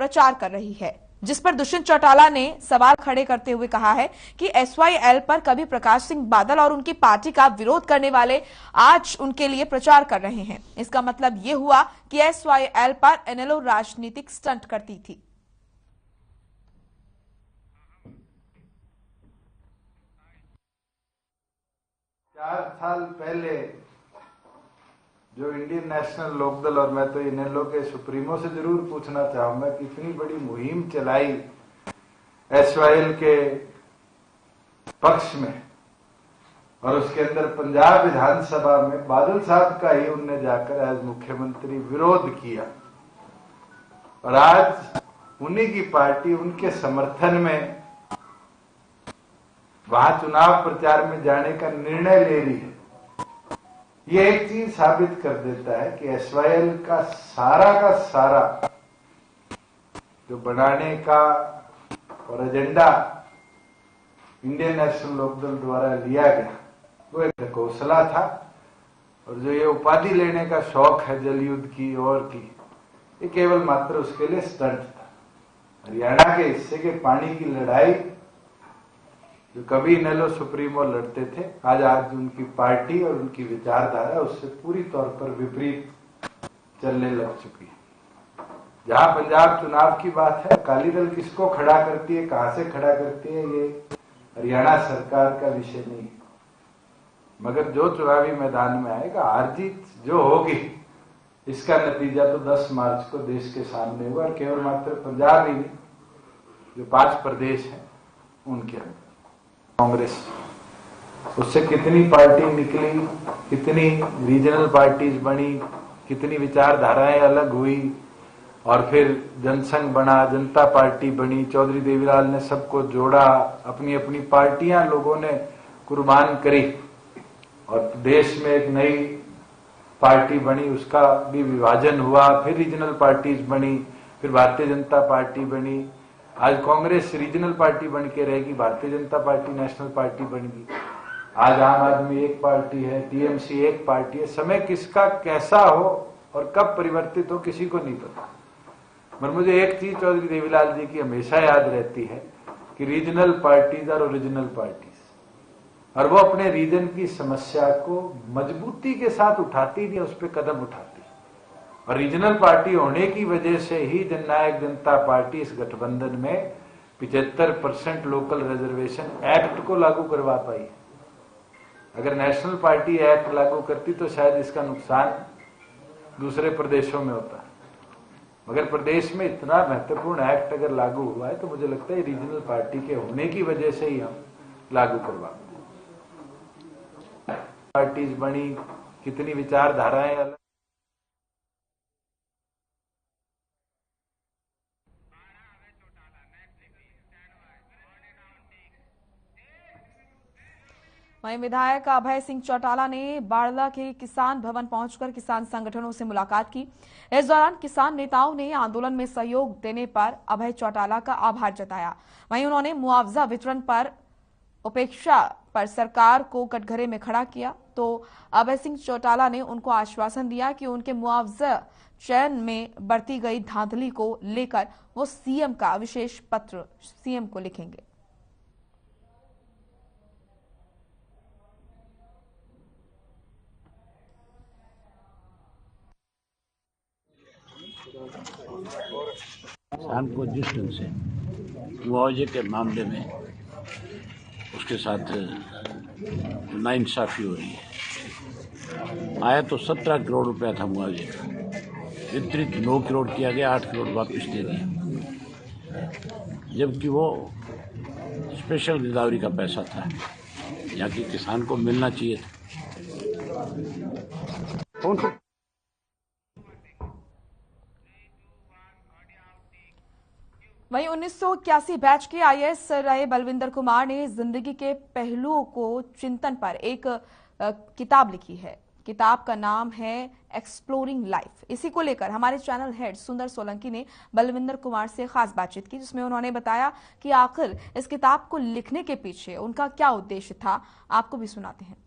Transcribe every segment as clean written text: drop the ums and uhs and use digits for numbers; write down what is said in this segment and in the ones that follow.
प्रचार कर रही है, जिस पर दुष्यंत चौटाला ने सवाल खड़े करते हुए कहा है कि SYL पर कभी प्रकाश सिंह बादल और उनकी पार्टी का विरोध करने वाले आज उनके लिए प्रचार कर रहे हैं। इसका मतलब ये हुआ कि SYL पर इनेलो राजनीतिक स्टंट करती थी। चार साल पहले जो इंडियन नेशनल लोकदल, और मैं तो इनेलो के सुप्रीमो से जरूर पूछना चाहूंगा कि इतनी बड़ी मुहिम चलाई SYL के पक्ष में, और उसके अंदर पंजाब विधानसभा में बादल साहब का ही उनने जाकर एज मुख्यमंत्री विरोध किया, और आज उन्हीं की पार्टी उनके समर्थन में वहां चुनाव प्रचार में जाने का निर्णय ले रही है। ये एक चीज साबित कर देता है कि SYL का सारा जो बनाने का और एजेंडा इंडियन नेशनल लोकदल द्वारा लिया गया वो एक ढकोसला था, और जो ये उपाधि लेने का शौक है जल युद्ध की और की, ये केवल मात्र उसके लिए स्टंट था। हरियाणा के हिस्से के पानी की लड़ाई जो कभी इनेलो सुप्रीमो लड़ते थे, आज उनकी पार्टी और उनकी विचारधारा उससे पूरी तौर पर विपरीत चलने लग चुकी है। जहां पंजाब चुनाव की बात है, अकाली दल किसको खड़ा करती है, कहां से खड़ा करती है, ये हरियाणा सरकार का विषय नहीं है। मगर जो चुनावी मैदान में आएगा, हार जीत जो होगी, इसका नतीजा तो 10 मार्च को देश के सामने हुआ, और केवल मात्र पंजाब ही नहीं, जो 5 प्रदेश हैं उनके अंदर कांग्रेस, उससे कितनी पार्टी निकली, कितनी रीजनल पार्टीज बनी, कितनी विचारधाराएं अलग हुई, और फिर जनसंघ बना, जनता पार्टी बनी, चौधरी देवीलाल ने सबको जोड़ा, अपनी अपनी पार्टियां लोगों ने कुर्बान करी, और देश में एक नई पार्टी बनी, उसका भी विभाजन हुआ, फिर रीजनल पार्टीज बनी, फिर भारतीय जनता पार्टी बनी। आज कांग्रेस रीजनल पार्टी बन के रहेगी, Bharatiya Janata party national party बनेगी। आज आम आदमी एक पार्टी है, TMC एक पार्टी है। समय किसका कैसा हो और कब परिवर्तित हो किसी को नहीं पता। पर मुझे एक चीज चौधरी देवीलाल जी की हमेशा याद रहती है कि रीजनल पार्टीज और ओरिजिनल पार्टीज, और वो अपने रीजन की समस्या को मजबूती के साथ उठाती नहीं, उस पर कदम उठाती। और रीजनल पार्टी होने की वजह से ही जननायक जनता पार्टी इस गठबंधन में 75% लोकल रिजर्वेशन एक्ट को लागू करवा पाई। अगर नेशनल पार्टी एक्ट लागू करती तो शायद इसका नुकसान दूसरे प्रदेशों में होता, मगर प्रदेश में इतना महत्वपूर्ण एक्ट अगर लागू हुआ है तो मुझे लगता है रीजनल पार्टी के होने की वजह से ही हम लागू करवा पाए। पार्टीज बनी, कितनी विचारधाराएं अलग। वहीं विधायक अभय सिंह चौटाला ने बाड़ला के किसान भवन पहुंचकर किसान संगठनों से मुलाकात की। इस दौरान किसान नेताओं ने आंदोलन में सहयोग देने पर अभय चौटाला का आभार जताया। वहीं उन्होंने मुआवजा वितरण पर उपेक्षा पर सरकार को कटघरे में खड़ा किया, तो अभय सिंह चौटाला ने उनको आश्वासन दिया कि उनके मुआवजा चयन में बरती गई धांधली को लेकर वो सीएम का विशेष पत्र सीएम को लिखेंगे। किसान को जिस ढंग से मुआवजे के मामले में उसके साथ नाइंसाफी हो रही है। आया तो 17 करोड़ रुपया था मुआवजे का, वितरित 9 करोड़ किया गया, 8 करोड़ वापस दे दिया, जबकि वो स्पेशल गिरदावरी का पैसा था, यहाँ के किसान को मिलना चाहिए था। वहीं 1981 बैच के IAS रहे बलविंदर कुमार ने जिंदगी के पहलुओं को चिंतन पर एक किताब लिखी है। किताब का नाम है एक्सप्लोरिंग लाइफ। इसी को लेकर हमारे चैनल हेड सुंदर सोलंकी ने बलविंदर कुमार से खास बातचीत की, जिसमें उन्होंने बताया कि आखिर इस किताब को लिखने के पीछे उनका क्या उद्देश्य था। आपको भी सुनाते हैं।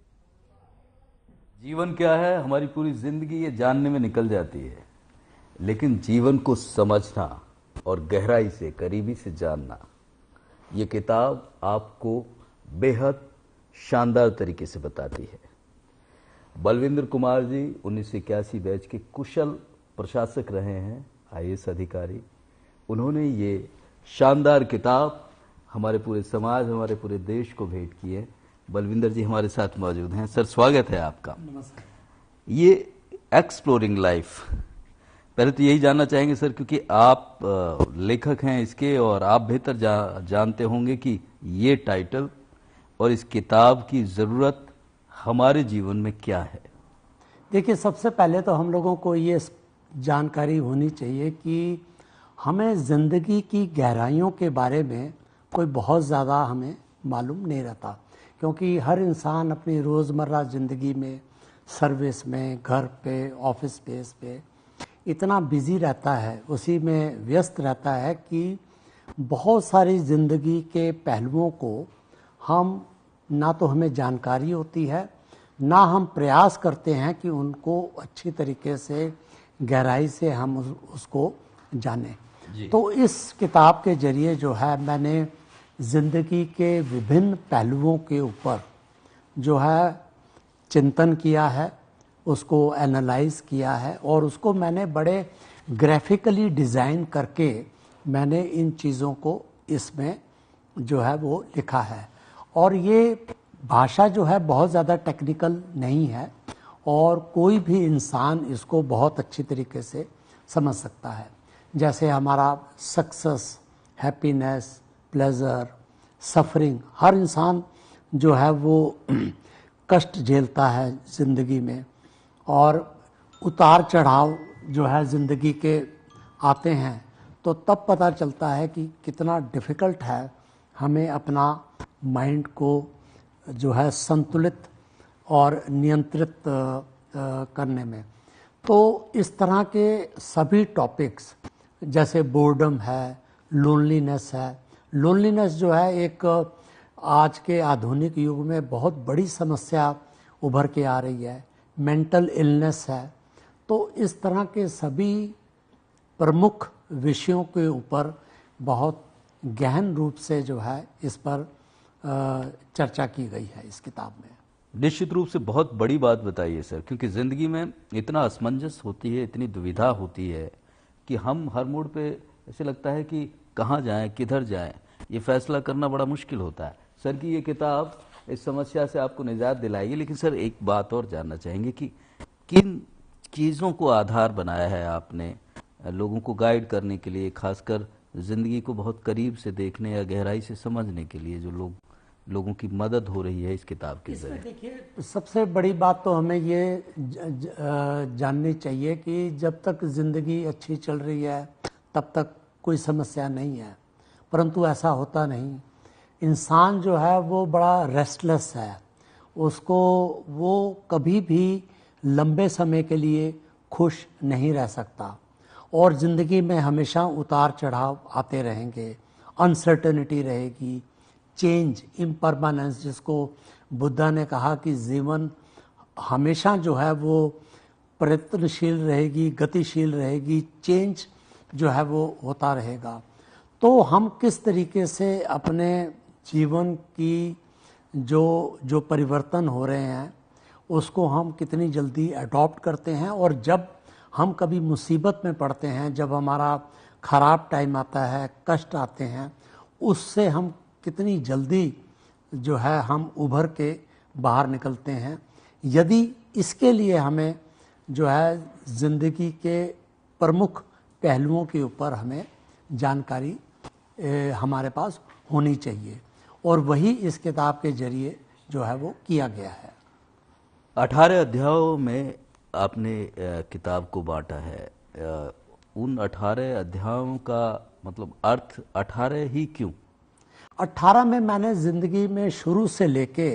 जीवन क्या है, हमारी पूरी जिंदगी ये जानने में निकल जाती है, लेकिन जीवन को समझना, और गहराई से, करीबी से जानना, ये किताब आपको बेहद शानदार तरीके से बताती है। बलविंदर कुमार जी 1981 बैच के कुशल प्रशासक रहे हैं, IAS अधिकारी। उन्होंने ये शानदार किताब हमारे पूरे समाज, हमारे पूरे देश को भेंट की है। बलविंदर जी हमारे साथ मौजूद हैं। सर, स्वागत है आपका। नमस्कार। ये एक्सप्लोरिंग लाइफ, पहले तो यही जानना चाहेंगे सर, क्योंकि आप लेखक हैं इसके और आप बेहतर जानते होंगे कि ये टाइटल और इस किताब की ज़रूरत हमारे जीवन में क्या है। देखिए, सबसे पहले तो हम लोगों को ये जानकारी होनी चाहिए कि हमें ज़िंदगी की गहराइयों के बारे में कोई बहुत ज़्यादा हमें मालूम नहीं रहता, क्योंकि हर इंसान अपनी रोज़मर्रा ज़िंदगी में, सर्विस में, घर पे, ऑफिस स्पेस पे इतना बिजी रहता है, उसी में व्यस्त रहता है कि बहुत सारी ज़िंदगी के पहलुओं को हम ना तो हमें जानकारी होती है, ना हम प्रयास करते हैं कि उनको अच्छी तरीके से गहराई से हम उसको जानें। तो इस किताब के जरिए जो है मैंने ज़िंदगी के विभिन्न पहलुओं के ऊपर जो है चिंतन किया है, उसको एनालाइज किया है और उसको मैंने बड़े ग्राफिकली डिज़ाइन करके मैंने इन चीज़ों को इसमें जो है वो लिखा है। और ये भाषा जो है बहुत ज़्यादा टेक्निकल नहीं है और कोई भी इंसान इसको बहुत अच्छी तरीके से समझ सकता है। जैसे हमारा सक्सेस, हैप्पीनेस, प्लेजर, सफरिंग, हर इंसान जो है वो कष्ट झेलता है ज़िंदगी में और उतार चढ़ाव जो है ज़िंदगी के आते हैं, तो तब पता चलता है कि कितना डिफ़िकल्ट है हमें अपना माइंड को जो है संतुलित और नियंत्रित करने में। तो इस तरह के सभी टॉपिक्स, जैसे बोर्डम है, लोनलीनेस है। लोनलीनेस जो है एक आज के आधुनिक युग में बहुत बड़ी समस्या उभर के आ रही है। मेंटल इलनेस है। तो इस तरह के सभी प्रमुख विषयों के ऊपर बहुत गहन रूप से जो है इस पर चर्चा की गई है इस किताब में। निश्चित रूप से बहुत बड़ी बात बताइए सर, क्योंकि ज़िंदगी में इतना असमंजस होती है, इतनी दुविधा होती है कि हम हर मोड़ पे ऐसे लगता है कि कहाँ जाएं, किधर जाएं, ये फैसला करना बड़ा मुश्किल होता है। सर की ये किताब इस समस्या से आपको निजात दिलाएगी। लेकिन सर, एक बात और जानना चाहेंगे कि किन चीज़ों को आधार बनाया है आपने लोगों को गाइड करने के लिए, खासकर ज़िंदगी को बहुत करीब से देखने या गहराई से समझने के लिए, जो लोगों की मदद हो रही है इस किताब के जरिए? देखिए, सबसे बड़ी बात तो हमें ये जाननी चाहिए कि जब तक ज़िंदगी अच्छी चल रही है तब तक कोई समस्या नहीं है, परंतु ऐसा होता नहीं। इंसान जो है वो बड़ा रेस्टलेस है, उसको वो कभी भी लंबे समय के लिए खुश नहीं रह सकता और ज़िंदगी में हमेशा उतार चढ़ाव आते रहेंगे, अनसर्टेनिटी रहेगी, चेंज, इम्परमानेंस, जिसको बुद्धा ने कहा कि जीवन हमेशा जो है वो प्रयत्नशील रहेगी, गतिशील रहेगी, चेंज जो है वो होता रहेगा। तो हम किस तरीके से अपने जीवन की जो परिवर्तन हो रहे हैं उसको हम कितनी जल्दी अडॉप्ट करते हैं, और जब हम कभी मुसीबत में पड़ते हैं, जब हमारा ख़राब टाइम आता है, कष्ट आते हैं, उससे हम कितनी जल्दी जो है हम उभर के बाहर निकलते हैं। यदि इसके लिए हमें जो है ज़िंदगी के प्रमुख पहलुओं के ऊपर हमें जानकारी हमारे पास होनी चाहिए, और वही इस किताब के जरिए जो है वो किया गया है। 18 अध्यायों में आपने किताब को बांटा है। उन 18 अध्यायों का मतलब अर्थ 18 ही क्यों? 18 में मैंने ज़िंदगी में शुरू से लेके,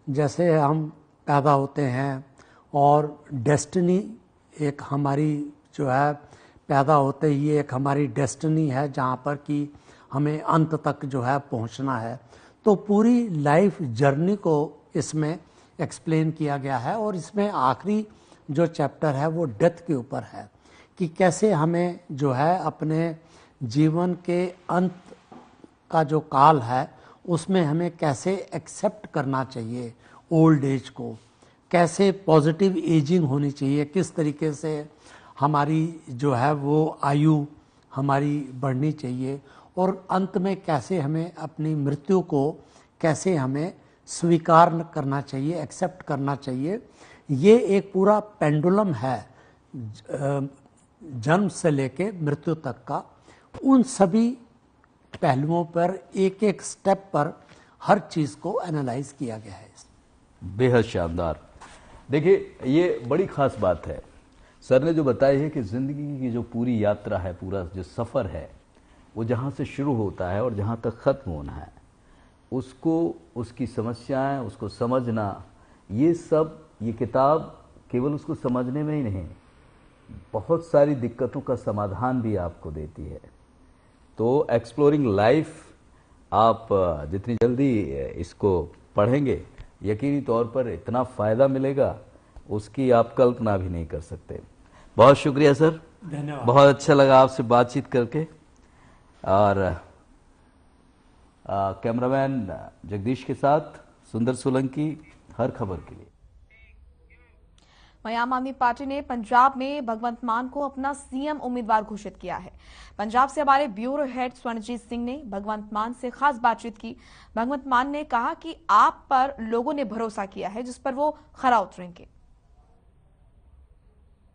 जैसे हम पैदा होते हैं और डेस्टिनी एक हमारी जो है, पैदा होते ही एक हमारी डेस्टिनी है जहाँ पर कि हमें अंत तक जो है पहुँचना है। तो पूरी लाइफ जर्नी को इसमें एक्सप्लेन किया गया है, और इसमें आखिरी जो चैप्टर है वो डेथ के ऊपर है कि कैसे हमें जो है अपने जीवन के अंत का जो काल है उसमें हमें कैसे एक्सेप्ट करना चाहिए ओल्ड एज को, कैसे पॉजिटिव एजिंग होनी चाहिए, किस तरीके से हमारी जो है वो आयु हमारी बढ़नी चाहिए, और अंत में कैसे हमें अपनी मृत्यु को कैसे हमें स्वीकार करना चाहिए, एक्सेप्ट करना चाहिए। ये एक पूरा पेंडुलम है जन्म से लेके मृत्यु तक का। उन सभी पहलुओं पर एक एक स्टेप पर हर चीज़ को एनालाइज किया गया है। बेहद शानदार। देखिए, ये बड़ी खास बात है। सर ने जो बताया है कि ज़िंदगी की जो पूरी यात्रा है, पूरा जो सफ़र है, वो जहाँ से शुरू होता है और जहाँ तक ख़त्म होना है, उसको, उसकी समस्याएं, उसको समझना, ये सब, ये किताब केवल उसको समझने में ही नहीं, बहुत सारी दिक्कतों का समाधान भी आपको देती है। तो एक्सप्लोरिंग लाइफ, आप जितनी जल्दी इसको पढ़ेंगे, यकीनी तौर पर इतना फ़ायदा मिलेगा उसकी आप कल्पना भी नहीं कर सकते। बहुत शुक्रिया सर, धन्यवाद। बहुत अच्छा लगा आपसे बातचीत करके। और कैमरामैन जगदीश के साथ सुंदर सोलंकी, हर खबर के लिए। वहीं आम आदमी पार्टी ने पंजाब में भगवंत मान को अपना सीएम उम्मीदवार घोषित किया है। पंजाब से हमारे ब्यूरो हेड स्वर्णजीत सिंह ने भगवंत मान से खास बातचीत की। भगवंत मान ने कहा कि आप पर लोगों ने भरोसा किया है, जिस पर वो खरा उतरेंगे।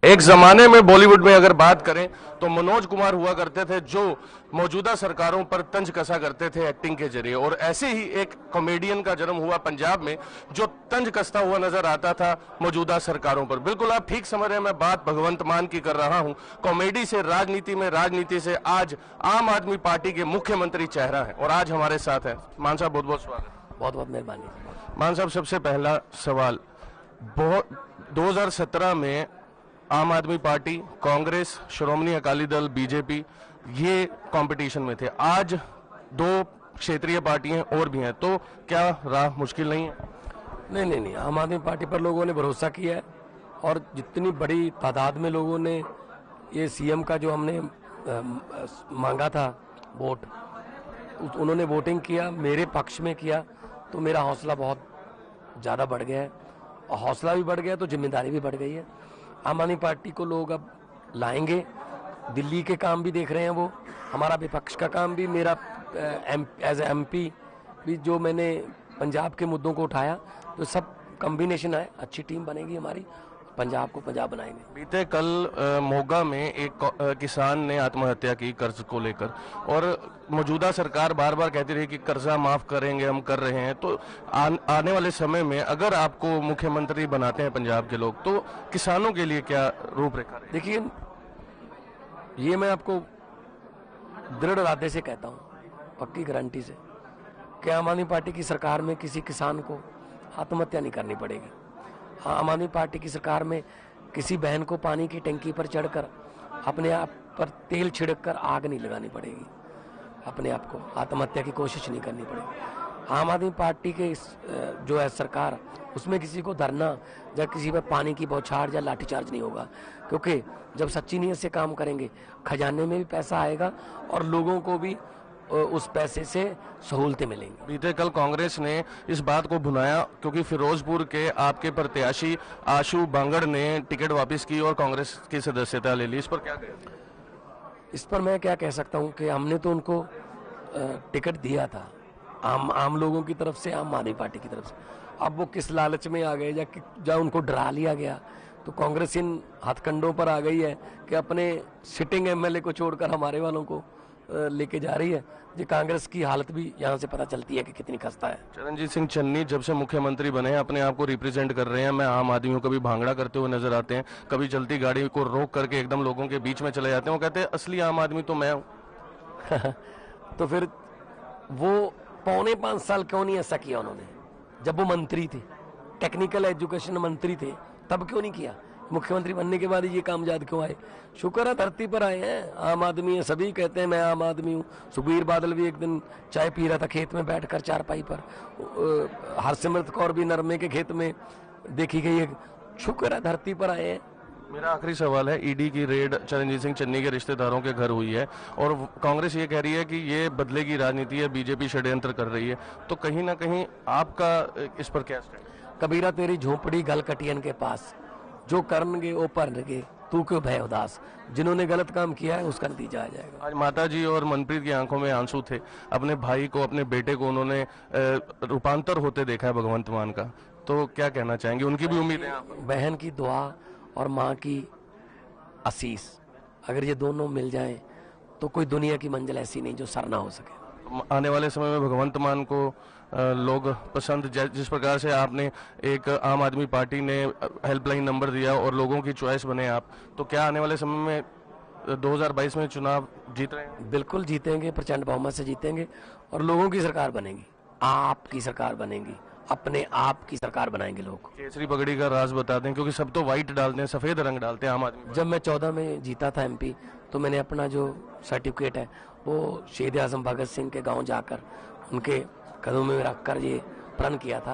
एक जमाने में बॉलीवुड में अगर बात करें तो मनोज कुमार हुआ करते थे, जो मौजूदा सरकारों पर तंज कसा करते थे एक्टिंग के जरिए, और ऐसे ही एक कॉमेडियन का जन्म हुआ पंजाब में जो तंज कसता हुआ नजर आता था मौजूदा सरकारों पर। बिल्कुल आप ठीक समझ रहे हैं, मैं बात भगवंत मान की कर रहा हूं। कॉमेडी से राजनीति में, राजनीति से आज आम आदमी पार्टी के मुख्यमंत्री चेहरा है, और आज हमारे साथ है। मान साहब, बहुत बहुत स्वागत। बहुत बहुत मेहरबानी। मान साहब, सबसे पहला सवाल, 2017 में आम आदमी पार्टी, कांग्रेस, श्रोमणी अकाली दल, बीजेपी ये कंपटीशन में थे। आज 2 क्षेत्रीय पार्टियां और भी हैं, तो क्या राह मुश्किल नहीं है? नहीं, आम आदमी पार्टी पर लोगों ने भरोसा किया है, और जितनी बड़ी तादाद में लोगों ने ये सीएम का जो हमने मांगा था वोट, उन्होंने वोटिंग किया, मेरे पक्ष में किया, तो मेरा हौसला बहुत ज़्यादा बढ़ गया है। और हौसला भी बढ़ गया तो जिम्मेदारी भी बढ़ गई है। आम आदमी पार्टी को लोग अब लाएंगे। दिल्ली के काम भी देख रहे हैं वो, हमारा विपक्ष का काम भी, मेरा एज एमपी भी जो मैंने पंजाब के मुद्दों को उठाया, तो सब कॉम्बिनेशन है, अच्छी टीम बनेगी हमारी, पंजाब को पंजाब बनाएंगे। बीते कल मोगा में एक किसान ने आत्महत्या की कर्ज को लेकर, और मौजूदा सरकार बार बार कहती रही कि कर्जा माफ करेंगे, हम कर रहे हैं। तो आने वाले समय में अगर आपको मुख्यमंत्री बनाते हैं पंजाब के लोग, तो किसानों के लिए क्या रूपरेखा रहेगी? देखिए, ये मैं आपको दृढ़ इरादे से कहता हूँ, पक्की गारंटी से, कि आम आदमी पार्टी की सरकार में किसी किसान को आत्महत्या नहीं करनी पड़ेगी। आम आदमी पार्टी की सरकार में किसी बहन को पानी की टंकी पर चढ़कर अपने आप पर तेल छिड़क कर आग नहीं लगानी पड़ेगी, अपने आप को आत्महत्या की कोशिश नहीं करनी पड़ेगी। आम आदमी पार्टी के जो है सरकार, उसमें किसी को धरना या किसी पर पानी की बौछार या लाठीचार्ज नहीं होगा, क्योंकि जब सच्ची नीयत से काम करेंगे, खजाने में भी पैसा आएगा और लोगों को भी उस पैसे से सहूलतें मिलेंगी। बीते कल कांग्रेस ने इस बात को भुनाया क्योंकि फिरोजपुर के आपके प्रत्याशी आशु बांगड़ ने टिकट वापस की और कांग्रेस की सदस्यता ले ली, इस पर क्या कहें? इस पर मैं क्या कह सकता हूं कि हमने तो उनको टिकट दिया था, आम लोगों की तरफ से, आम आदमी पार्टी की तरफ से। अब वो किस लालच में आ गए या उनको डरा लिया गया, तो कांग्रेस इन हथकंडों पर आ गई है कि अपने सिटिंग एमएलए को छोड़कर हमारे वालों को लेके जा रही है। ये कांग्रेस की हालत भी यहाँ से पता चलती है कि कितनी खस्ता है। चरणजीत सिंह चन्नी जब से मुख्यमंत्री बने हैं अपने आप को रिप्रेजेंट कर रहे हैं। मैं आम आदमियों को भी भांगड़ा करते हुए नजर आते हैं, कभी चलती गाड़ी को रोक करके एकदम लोगों के बीच में चले जाते हैं। वो कहते हैं असली आम आदमी तो मैं हूँ। तो फिर वो 4.25 साल क्यों नहीं ऐसा किया उन्होंने? जब वो मंत्री थे, टेक्निकल एजुकेशन मंत्री थे, तब क्यों नहीं किया? मुख्यमंत्री बनने के बाद ये काम याद क्यों आए? शुक्र है धरती पर आए हैं, आम आदमी है, सभी कहते हैं मैं आम आदमी हूँ। सुखबीर बादल भी एक दिन चाय पी रहा था खेत में बैठकर चारपाई पर, हरसिमरत कौर भी नरमे के खेत में देखी गई है। शुक्र है धरती पर आए हैं, मेरा आखिरी सवाल है, ईडी की रेड चरणजीत सिंह चन्नी के रिश्तेदारों के घर हुई है और कांग्रेस ये कह रही है कि ये बदले की राजनीति है, बीजेपी षड्यंत्र कर रही है, तो कहीं ना कहीं आपका इस पर क्या स्टैंड? कबीरा तेरी झोपड़ी गल कटियन के पास, जो करनगे वो भरनगे, तू क्यों भय उदास। जिन्होंने गलत काम किया है उसका नतीजा आ जाएगा। आज माताजी और मनप्रीत की आंखों में आंसू थे, अपने भाई को, अपने बेटे को उन्होंने रूपांतर होते देखा है भगवंत मान का, तो क्या कहना चाहेंगे? उनकी भी उम्मीद है आप पर? बहन की दुआ और माँ की आशीष, अगर ये दोनों मिल जाएं तो कोई दुनिया की मंजिल ऐसी नहीं जो सर ना हो सके। आने वाले समय में भगवंत मान को लोग पसंद, जिस प्रकार से आपने एक आम आदमी पार्टी ने हेल्पलाइन नंबर दिया और लोगों की चॉइस बने आप, तो क्या आने वाले समय में 2022 में चुनाव जीत रहे हैं? बिल्कुल जीतेंगे, प्रचंड बहुमत से जीतेंगे और लोगों की सरकार बनेगी, आपकी सरकार बनेगी, अपने आप की सरकार बनाएंगे लोग। केसरी पगड़ी का राज बता दें, क्योंकि सब तो व्हाइट डालते हैं, सफेद रंग डालते हैं आम आदमी। जब मैं 14 में जीता था एमपी, तो मैंने अपना जो सर्टिफिकेट है वो शहीद आजम भगत सिंह के गांव जाकर उनके कदमों में रखकर ये प्रण किया था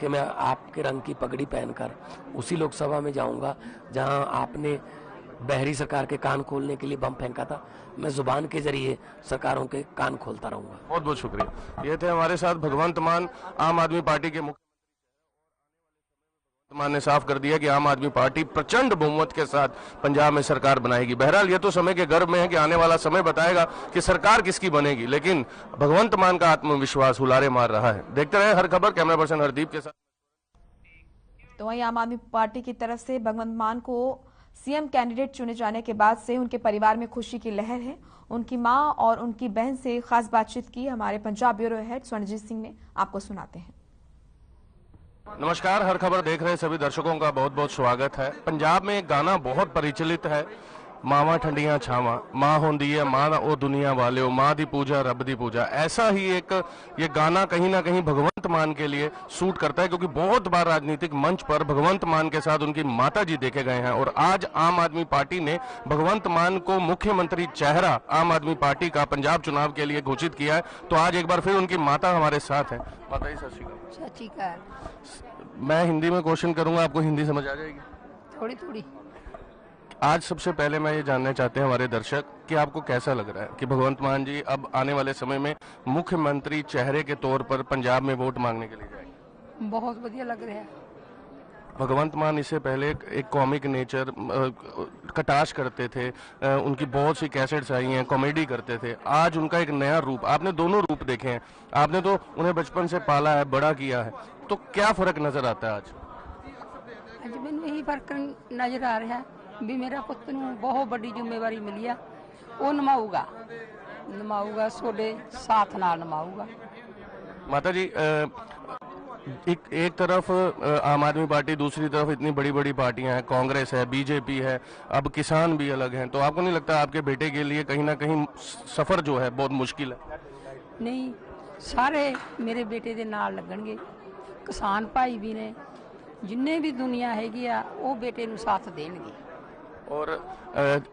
कि मैं आपके रंग की पगड़ी पहनकर उसी लोकसभा में जाऊंगा जहां आपने बहरी सरकार के कान खोलने के लिए बम फेंका था। मैं जुबान के जरिए सरकारों के कान खोलता रहूंगा। बहुत बहुत शुक्रिया। ये थे हमारे साथ भगवंत मान, आम आदमी पार्टी के मुख्य मान ने साफ कर दिया कि आम आदमी पार्टी प्रचंड बहुमत के साथ पंजाब में सरकार बनाएगी। बहरहाल ये तो समय के गर्भ में है कि आने वाला समय बताएगा कि सरकार किसकी बनेगी, लेकिन भगवंत मान का आत्मविश्वास हुलारे मार रहा है। देखते रहे हर खबर, कैमरा पर्सन हरदीप के साथ। तो वहीं आम आदमी पार्टी की तरफ से भगवंत मान को सीएम कैंडिडेट चुने जाने के बाद से उनके परिवार में खुशी की लहर है। उनकी मां और उनकी बहन से खास बातचीत की हमारे पंजाब ब्यूरो हेड स्वर्णजीत सिंह ने, आपको सुनाते हैं। नमस्कार, हर खबर देख रहे सभी दर्शकों का बहुत बहुत स्वागत है। पंजाब में एक गाना बहुत परिचालित है, मावा ठंडियां छावा, मां होंदी है मां ओ दुनिया वाले, मां दी पूजा रब दी पूजा। ऐसा ही एक ये गाना कहीं ना कहीं भगवंत मान के लिए सूट करता है, क्योंकि बहुत बार राजनीतिक मंच पर भगवंत मान के साथ उनकी माता जी देखे गए हैं और आज आम आदमी पार्टी ने भगवंत मान को मुख्यमंत्री चेहरा आम आदमी पार्टी का पंजाब चुनाव के लिए घोषित किया है। तो आज एक बार फिर उनकी माता हमारे साथ है। माता जी सत श्री अकाल। सत श्री अकाल। मैं हिंदी में क्वेश्चन करूंगा, आपको हिंदी समझ आ जाएगी? थोड़ी थोड़ी। आज सबसे पहले मैं ये जानना चाहते हैं हमारे दर्शक कि आपको कैसा लग रहा है कि भगवंत मान जी अब आने वाले समय में मुख्यमंत्री चेहरे के तौर पर पंजाब में वोट मांगने के लिए जाएंगे? बहुत बढ़िया लग रहा है। भगवंत मान इससे पहले एक कॉमिक नेचर कटाश करते थे, उनकी बहुत सी कैसेट्स आई हैं, कॉमेडी करते थे। आज उनका एक नया रूप, आपने दोनों रूप देखे हैं, आपने तो उन्हें बचपन से पाला है, बड़ा किया है, तो क्या फर्क नजर आता है आज? ਅੱਜ ਮੈਨੂੰ ਇਹੀ ਫਰਕ ਨਜ਼ਰ ਆ ਰਿਹਾ ਵੀ ਮੇਰਾ ਪੁੱਤ ਨੂੰ ਬਹੁਤ ਵੱਡੀ ਜ਼ਿੰਮੇਵਾਰੀ ਮਿਲੀ ਆ, ਉਹ ਨਿਭਾਊਗਾ ਤੁਹਾਡੇ ਸਾਥ ਨਾਲ ਨਿਭਾਊਗਾ। माता जी एक तरफ आम आदमी पार्टी, दूसरी तरफ इतनी बड़ी बड़ी पार्टियां हैं, कांग्रेस है, बीजेपी है, अब किसान भी अलग हैं, तो आपको नहीं लगता आपके बेटे के लिए कहीं ना कहीं सफर जो है बहुत मुश्किल है? नहीं, सारे मेरे बेटे ਦੇ ਨਾਲ ਲੱਗਣਗੇ, किसान भाई भी ने, जिन्ने भी दुनिया हैगी आ वो बेटे ਨੂੰ साथ देंगे। और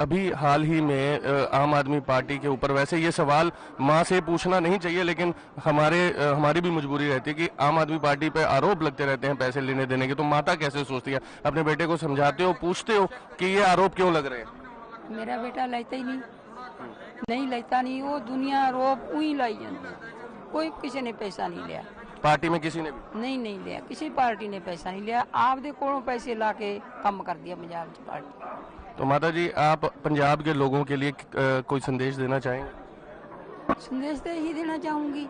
अभी हाल ही में आम आदमी पार्टी के ऊपर, वैसे ये सवाल माँ से पूछना नहीं चाहिए, लेकिन हमारी भी मजबूरी रहती है कि आम आदमी पार्टी पे आरोप लगते रहते हैं पैसे लेने देने के, तो माता कैसे सोचती है? अपने बेटे को समझाते हो, पूछते हो कि ये आरोप क्यों लग रहे हैं? मेरा बेटा लेता ही नहीं लेता नहीं, वो दुनिया आरोप उही लाई जाती, कोई किसी ने पैसा नहीं लिया, पार्टी में किसी ने भी नहीं लिया, किसी पार्टी ने पैसा नहीं लिया, आपदे कोलों पैसे ला के काम कर दिया पंजाब की पार्टी। तो माता जी आप पंजाब के लोगों के लिए कोई संदेश देना चाहेंगे? संदेश तो यही देना चाहूँगी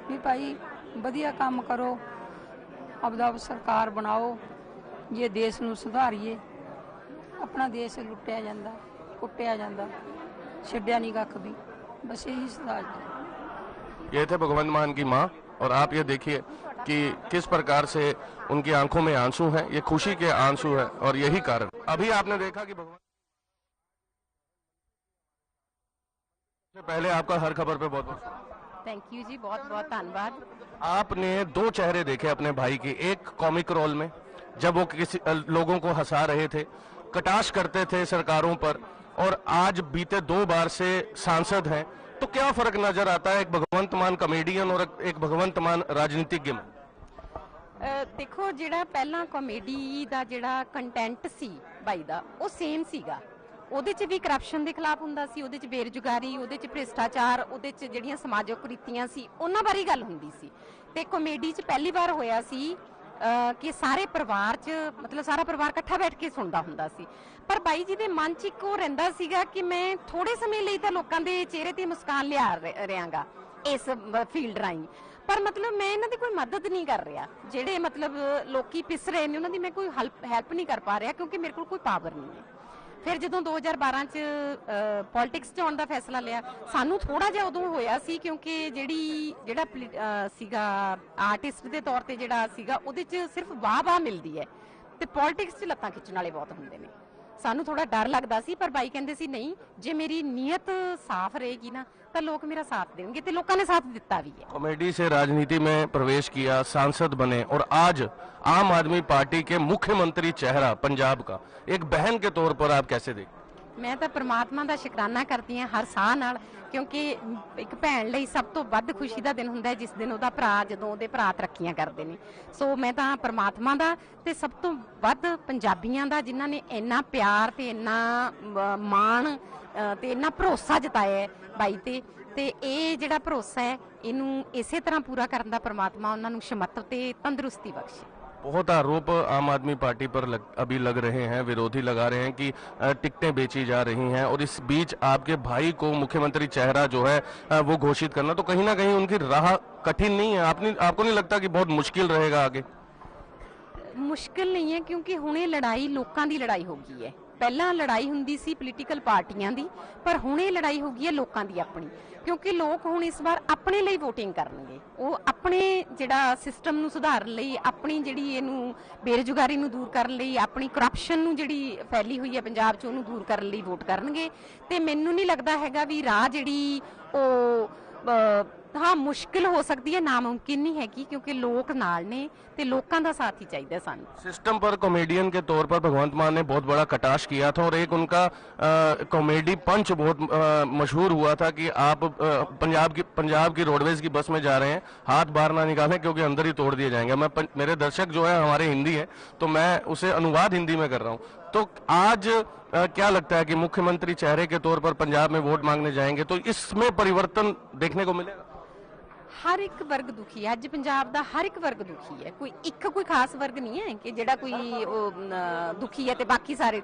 भी भाई वधिया काम करो, अपना सरकार बनाओ, ये देश ਨੂੰ ਸੁਧਾਰੀਏ। अपना देश लुटिया जाता, कुटिया जाता, छड्डिया नहीं कख भी, बस यही संदेश है। ये थे भगवंत मान की माँ, और आप ये देखिए कि किस प्रकार से उनकी आंखों में आंसू हैं, ये खुशी के आंसू है, और यही कारण अभी आपने देखा कि भगवान से पहले आपका हर खबर पे बहुत बहुत थैंक यू जी, बहुत बहुत धन्यवाद। आपने दो चेहरे देखे अपने भाई के, एक कॉमिक रोल में जब वो किसी लोगों को हंसा रहे थे, कटाश करते थे सरकारों पर, और आज बीते 2 बार से सांसद हैं, तो क्या फर्क नजर आता है एक भगवंत मान कॉमेडियन और एक भगवंत मान राजनीतिज्ञ में? देखो, ਜਿਹੜਾ ਪਹਿਲਾਂ ਕਾਮੇਡੀ ਦਾ ਜਿਹੜਾ ਕੰਟੈਂਟ ਸੀ, ਬਾਈ ਦਾ ਉਹ ਸੇਮ ਸੀਗਾ। ਉਹਦੇ 'ਚ ਵੀ ਕਰਪਸ਼ਨ ਦੇ ਖਿਲਾਫ ਹੁੰਦਾ ਸੀ, ਉਹਦੇ 'ਚ ਬੇਰੁਜ਼ਗਾਰੀ, ਉਹਦੇ 'ਚ ਭ੍ਰਿਸ਼ਟਾਚਾਰ, ਉਹਦੇ 'ਚ ਜਿਹੜੀਆਂ ਸਮਾਜਿਕ ਕੁਰੀਤੀਆਂ ਸੀ ਉਹਨਾਂ ਬਾਰੇ ਗੱਲ ਹੁੰਦੀ ਸੀ। ਤੇ ਕਾਮੇਡੀ 'ਚ ਪਹਿਲੀ ਵਾਰ ਹੋਇਆ ਸੀ ਕਿ ਸਾਰੇ ਪਰਿਵਾਰ 'ਚ ਮਤਲਬ ਸਾਰਾ ਪਰਿਵਾਰ ਇਕੱਠਾ ਬੈਠ ਕੇ ਸੁਣਦਾ ਹੁੰਦਾ ਸੀ। ਪਰ ਬਾਈ ਜੀ ਦੇ ਮਨ 'ਚ ਇੱਕ ਉਹ ਰਹਿੰਦਾ ਸੀਗਾ ਕਿ ਮੈਂ ਥੋੜੇ ਸਮੇਂ ਲਈ ਤਾਂ ਲੋਕਾਂ ਦੇ ਚਿਹਰੇ ਤੇ ਮੁਸਕਾਨ ਲਿਆ ਰਿਹਾਂਗਾ ਇਸ ਫੀਲਡ ਰਾਹੀਂ, ਪਰ ਮਤਲਬ ਮੈਂ ਇਹਨਾਂ ਦੀ ਕੋਈ ਮਦਦ ਨਹੀਂ ਕਰ ਰਿਹਾ। ਜਿਹੜੇ ਮਤਲਬ ਲੋਕੀ ਪਿਸ ਰਹੇ ਨੇ ਉਹਨਾਂ ਦੀ ਮੈਂ ਕੋਈ ਹੈਲਪ ਨਹੀਂ ਕਰ ਪਾ ਰਿਹਾ ਕਿਉਂਕਿ ਮੇਰੇ ਕੋਲ ਕੋਈ ਪਾਵਰ ਨਹੀਂ ਹੈ। ਫਿਰ ਜਦੋਂ 2012 ਚ ਪੋਲਿਟਿਕਸ 'ਚ ਆਉਣ ਦਾ ਫੈਸਲਾ ਲਿਆ, ਸਾਨੂੰ ਥੋੜਾ ਜਿਹਾ ਉਦੋਂ ਹੋਇਆ ਸੀ ਕਿਉਂਕਿ ਜਿਹੜਾ ਸੀਗਾ ਆਰਟਿਸਟ ਦੇ ਤੌਰ ਤੇ ਜਿਹੜਾ ਸੀਗਾ ਉਹਦੇ 'ਚ ਸਿਰਫ ਵਾਹ ਮਿਲਦੀ ਹੈ ਤੇ ਪੋਲਿਟਿਕਸ 'ਚ ਲੱਤਾਂ ਖਿੱਚਣ ਵਾਲੇ ਬਹੁਤ ਹੁੰਦੇ ਨੇ। ਸਾਨੂੰ ਥੋੜਾ ਡਰ ਲੱਗਦਾ ਸੀ, ਪਰ ਬਾਈ ਕਹਿੰਦੇ ਸੀ ਨਹੀਂ, ਜੇ ਮੇਰੀ ਨੀयत साफ रहेगी ना तो लोग मेरा साथ देंगे, तो लोगों ने साथ दिता भी है। कॉमेडी से राजनीति में प्रवेश किया, सांसद बने और आज आम आदमी पार्टी के मुख्यमंत्री चेहरा पंजाब का एक बहन के तौर पर आप कैसे देखते? मैं तो परमात्मा का शुकराना करती हाँ हर साह नाल, क्योंकि एक भैन लई सब तो वध खुशी का दिन हुंदा है जिस दिन उहदा भरा जदों उहदे भरा तरक्कियां करते हैं। सो मैं तो परमात्मा का ते सब तो वध पंजाबियां दा जिन्हां ने इन्ना प्यार ते इन्ना माण ते इन्ना भरोसा जताया है बाई ते ये जिहड़ा भरोसा है इनू इसे तरह पूरा करन दा परमात्मा उन्हां नूं शमत ते तंदुरुस्ती बख्शे। बहुत आरोप आम आदमी पार्टी पर अभी लग रहे हैं, विरोधी लगा रहे हैं कि टिकटें बेची जा रही हैं और इस बीच आपके भाई को मुख्यमंत्री चेहरा जो है वो घोषित करना, तो कहीं ना कहीं उनकी राह कठिन नहीं है? आपको नहीं लगता कि बहुत मुश्किल रहेगा आगे? मुश्किल नहीं है क्योंकि हुण ये लड़ाई लोकां दी लड़ाई हो गई है। पहला लड़ाई हुंदी सी पोलीटिकल पार्टियां दी, पर हुण ये लड़ाई हो गई है लोकां दी अपनी, क्योंकि लोग हुण इस बार अपने लिए वोटिंग करनगे। वो अपने जिहड़ा सिस्टम नूं सुधारन लई, अपनी जिहड़ी इहनूं बेरोजगारी नूं दूर करन लई, अपनी करप्शन नूं जिहड़ी फैली हुई है पंजाब 'ਚ ਉਹਨੂੰ दूर करन लई वोट करनगे। ते मैनूं नहीं लगदा हैगा भी राह जिहड़ी ਉਹ हाँ मुश्किल हो सकती है, नामुमकिन नहीं हैगी, क्योंकि लोग नाल ने ते लोकां दा साथ ही चाहिए सानूं। सिस्टम पर कॉमेडियन के तौर पर भगवंत मान ने बहुत बड़ा कटाश किया था और एक उनका कॉमेडी पंच बहुत मशहूर हुआ था कि आप पंजाब की रोडवेज की बस में जा रहे हैं, हाथ बाहर ना निकालें क्योंकि अंदर ही तोड़ दिए जाएंगे। मेरे दर्शक जो है हमारे हिंदी है तो मैं उसे अनुवाद हिंदी में कर रहा हूँ। तो आज क्या लगता है कि मुख्यमंत्री चेहरे के तौर पर पंजाब में वोट मांगने जाएंगे तो इसमें परिवर्तन देखने को मिलेगा? हर एक वर्ग दुखी है, अज पंजाब दा हर एक वर्ग दुखी है, कोई खास वर्ग नहीं है कि जिहड़ा कोई दुखी है ते बाकी सारे।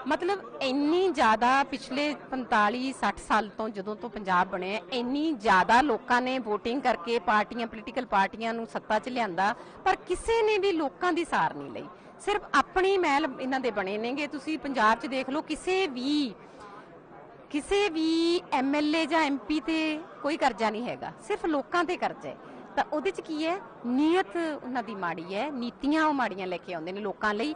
मतलब इन्नी ज्यादा पिछले 45-60 साल तो जदों तो पंजाब बने इन्नी ज्यादा लोगों ने वोटिंग करके पार्टियां पोलीटिकल पार्टियां नूं सत्ता च लिआंदा, पर किसी ने भी लोगों की सार नहीं लई, सिर्फ अपनी महल इन्हां दे बने नेगे। तुसीं पंजाब च देख लो, किसी भी MLA ਜਾਂ MP ਤੇ ਕੋਈ ਕਰਜ਼ਾ ਨਹੀਂ ਹੈਗਾ, ਸਿਰਫ ਲੋਕਾਂ ਤੇ ਕਰਜ਼ਾ ਹੈ। ਤਾਂ ਉਹਦੇ ਚ ਕੀ ਹੈ, ਨੀਅਤ ਉਹਨਾਂ ਦੀ ਮਾੜੀ ਹੈ, ਨੀਤੀਆਂ ਉਹ ਮਾੜੀਆਂ ਲੈ ਕੇ ਆਉਂਦੇ ਨੇ ਲੋਕਾਂ ਲਈ।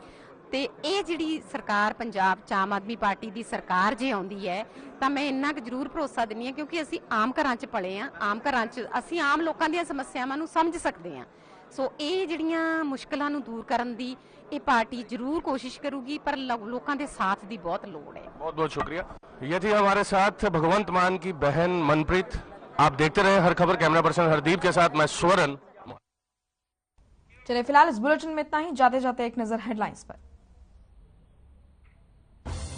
ਤੇ ਇਹ ਜਿਹੜੀ ਸਰਕਾਰ ਪੰਜਾਬ ਚ ਆਮ ਆਦਮੀ ਪਾਰਟੀ ਦੀ ਸਰਕਾਰ ਜੇ ਆਉਂਦੀ ਹੈ ਤਾਂ ਮੈਂ ਇੰਨਾ ਕੁ ਜ਼ਰੂਰ ਭਰੋਸਾ ਦਿੰਦੀ ਹਾਂ, ਕਿਉਂਕਿ ਅਸੀਂ ਆਮ ਘਰਾਂ ਚ ਪਲੇ ਹਾਂ, ਆਮ ਘਰਾਂ ਚ ਅਸੀਂ ਆਮ ਲੋਕਾਂ ਦੀਆਂ ਸਮੱਸਿਆਵਾਂ ਨੂੰ ਸਮਝ ਸਕਦੇ ਹਾਂ। ਸੋ ਇਹ ਜਿਹੜੀਆਂ ਮੁਸ਼ਕਲਾਂ ਨੂੰ दूर ਕਰਨ ਦੀ ये पार्टी जरूर कोशिश करूगी, पर लोगों के साथ की बहुत लोड़ है। बहुत बहुत शुक्रिया। ये थी हमारे साथ भगवंत मान की बहन मनप्रीत। आप देखते रहे हर खबर, कैमरा पर्सन हरदीप के साथ मैं स्वरण। चलिए फिलहाल इस बुलेटिन में इतना ही। जाते जाते एक नजर हेडलाइंस पर।